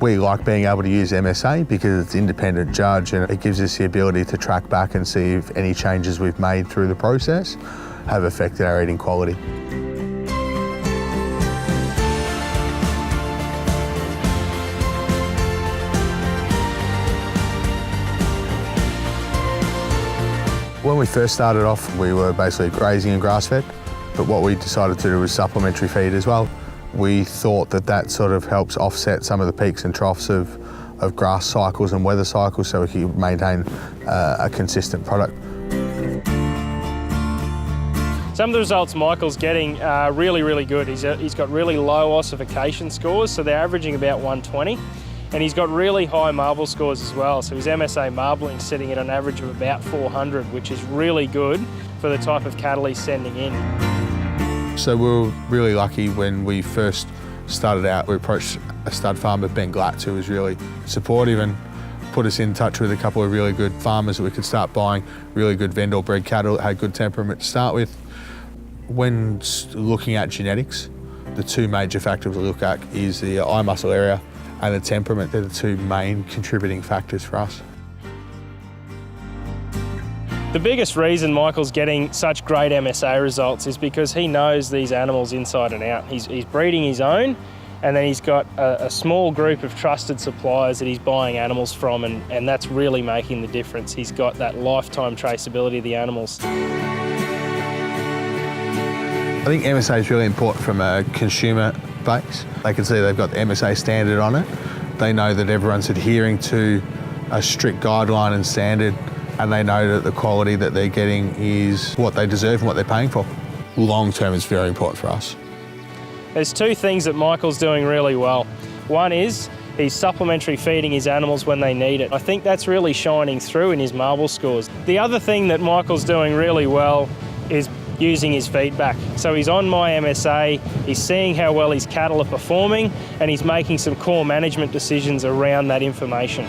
We like being able to use MSA because it's an independent judge and it gives us the ability to track back and see if any changes we've made through the process have affected our eating quality. When we first started off, we were basically grazing and grass-fed, but what we decided to do was supplementary feed as well. We thought that that sort of helps offset some of the peaks and troughs of grass cycles and weather cycles so we can maintain a consistent product. Some of the results Michael's getting are really, really good. He's got really low ossification scores, so they're averaging about 120. And he's got really high marble scores as well. So his MSA marbling sitting at an average of about 400, which is really good for the type of cattle he's sending in. So we were really lucky when we first started out. We approached a stud farmer, Ben Glatz, who was really supportive and put us in touch with a couple of really good farmers that we could start buying really good vendor bred cattle that had good temperament to start with. When looking at genetics, the two major factors we look at is the eye muscle area and the temperament. They're the two main contributing factors for us. The biggest reason Michael's getting such great MSA results is because he knows these animals inside and out. He's breeding his own, and then he's got a small group of trusted suppliers that he's buying animals from, and that's really making the difference. He's got that lifetime traceability of the animals. I think MSA is really important from a consumer base. They can see they've got the MSA standard on it. They know that everyone's adhering to a strict guideline and standard, and they know that the quality that they're getting is what they deserve and what they're paying for. Long term is very important for us. There's two things that Michael's doing really well. One is he's supplementary feeding his animals when they need it. I think that's really shining through in his marble scores. The other thing that Michael's doing really well is using his feedback. So he's on my MSA, he's seeing how well his cattle are performing, and he's making some core management decisions around that information.